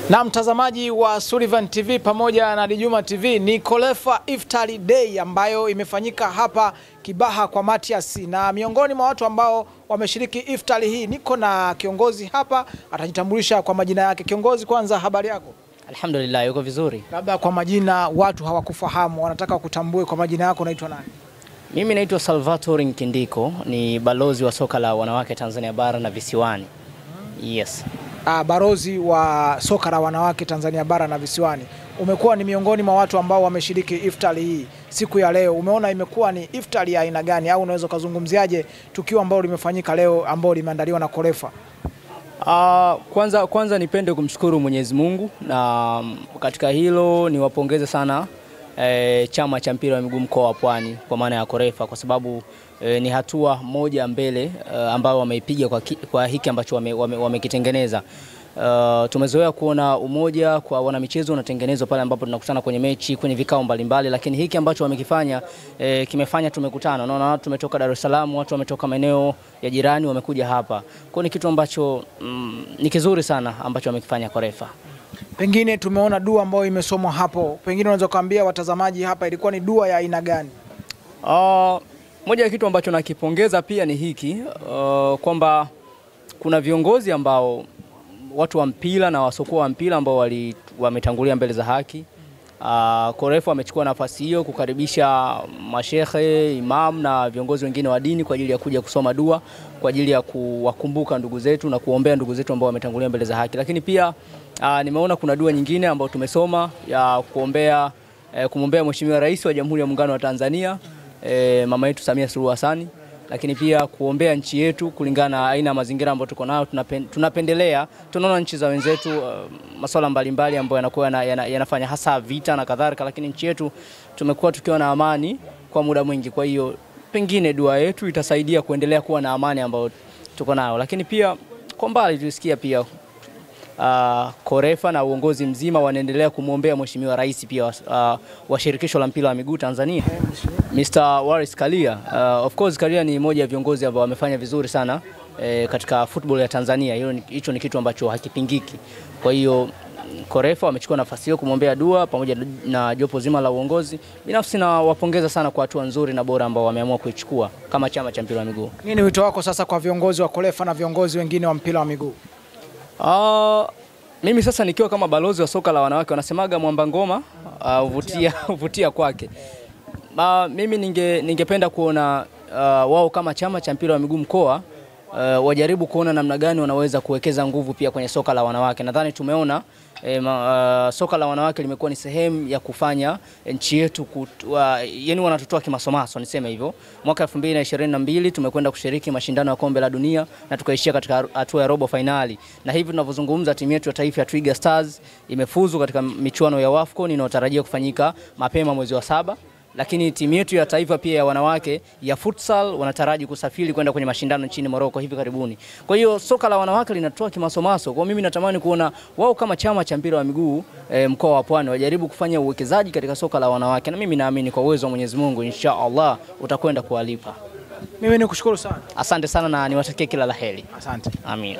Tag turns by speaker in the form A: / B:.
A: Na mtazamaji wa Sullivan TV pamoja na Djuma TV, ni Kolefa Iftari Day ambayo imefanyika hapa Kibaha kwa Matias, na miongoni mwa watu ambao wameshiriki iftari hii niko na kiongozi hapa, atajitambulisha kwa majina yake. Kiongozi, kwanza habari yako?
B: Alhamdulillah, yuko vizuri.
A: Labda kwa majina, watu hawakufahamu, wanataka kutambue kwa majina yako, unaitwa nani?
B: Mimi naitwa Salvatore Nkindiko, ni balozi wa soka la wanawake Tanzania bara na visiwani. Yes.
A: Balozi wa soka la wanawake Tanzania bara na visiwani. Umekuwa ni miongoni mwa watu ambao wameshiriki iftari hii siku ya leo. Umeona imekuwa ni iftari ya aina gani, au unaweza kuzungumziaje tukio ambalo limefanyika leo ambalo limeandaliwa na Kolefa?
B: Kwanza nipende kumshukuru Mwenyezi Mungu, na katika hilo niwapongeze sana chama cha mpira wa miguu mkoa wa Pwani kwa maana ya Kolefa, kwa sababu ni hatua moja mbele ambao wameipiga kwa hiki ambacho wamekitengeneza. Tumezoea kuona umoja kwa wanamichezo unatengenezwa pale ambapo tunakutana kwenye mechi, kwenye vikao mbalimbali, lakini hiki ambacho wamekifanya kimefanya tumekutana. Unaona, watu tumetoka Dar es Salaam, watu wametoka maeneo ya jirani wamekuja hapa. Kwa ni kitu ambacho ni kizuri sana ambacho wamekifanya Kolefa.
A: Pengine tumeona dua ambayo imesomwa hapo. Pengine unaweza kuambia watazamaji hapa ilikuwa ni dua ya aina gani?
B: Moja ya kitu ambacho nakipongeza pia ni hiki kwamba kuna viongozi ambao watu wa mpira na wasokoa wa mpira ambao wametangulia mbele za haki. Kolefa amechukua nafasi hiyo kukaribisha mashehe, imam na viongozi wengine wa dini kwa ajili ya kuja kusoma dua kwa ajili ya kuwakumbuka ndugu zetu na kuombea ndugu zetu ambao wametangulia mbele za haki. Lakini pia nimeona kuna dua nyingine ambayo tumesoma ya kumwombea Mheshimiwa Rais wa Jamhuri ya Muungano wa Tanzania, mama yetu Samia Suluhu Hassan, lakini pia kuombea nchi yetu kulingana na aina ya mazingira ambayo tuko nayo. Tunapendelea, tunaona nchi za wenzetu masuala mbalimbali ambayo yanakuwa yanafanya hasa vita na kadhalika, lakini nchi yetu tumekuwa tukiwa na amani kwa muda mwingi. Kwa hiyo pengine dua yetu itasaidia kuendelea kuwa na amani ambayo tuko nayo. Lakini pia kwa mbali tulisikia pia Kolefa na uongozi mzima wanaendelea kumwombea Mheshimiwa Rais pia wa shirikisho la mpira wa miguu Tanzania, Mr. Wallace Karia. Of course Karia ni mmoja ya viongozi ambao wamefanya vizuri sana katika football ya Tanzania. Hicho ni kitu ambacho hakipingiki. Kwa hiyo Kolefa wamechukua nafasi hiyo kumwombea dua pamoja na jopo zima la uongozi. Binafsi na wapongeza sana kwa hatua nzuri na bora ambao wameamua kuichukua kama chama cha mpira wa miguu.
A: Nini wito wako sasa kwa viongozi wa Kolefa na viongozi wengine wa mpira wa miguu?
B: Mimi sasa nikiwa kama balozi wa soka la wanawake, wanasemaga mwamba ngoma uvutia kwake. Mimi ningependa kuona wao kama chama cha mpira wa miguu mkoa wajaribu kuona namna gani wanaweza kuwekeza nguvu pia kwenye soka la wanawake. Nadhani tumeona soka la wanawake limekuwa ni sehemu ya kufanya nchi yetu yani wanatutoa kimasomaso, niseme hivyo. Mwaka 2022 tumekwenda kushiriki mashindano ya kombe la dunia na tukaishia katika hatua ya robo finali, na hivi tunavyozungumza timu yetu ya taifa ya Twiga Stars imefuzu katika michuano ya WAFCON inayotarajia kufanyika mapema mwezi wa 7. Lakini timu yetu ya taifa pia ya wanawake ya futsal wanataraji kusafiri kwenda kwenye mashindano nchini Morocco hivi karibuni. Kwa hiyo soka la wanawake linatoa kimasomaso. Kwa mimi natamani kuona wao kama chama cha mpira wa miguu mkoa wa Pwani wajaribu kufanya uwekezaji katika soka la wanawake, na mimi naamini kwa uwezo wa Mwenyezi Mungu inshallah utakwenda kuwalipa.
A: Mimi nikushukuru sana.
B: Asante sana na niwatakie kila laheri.
A: Asante.
B: Amina.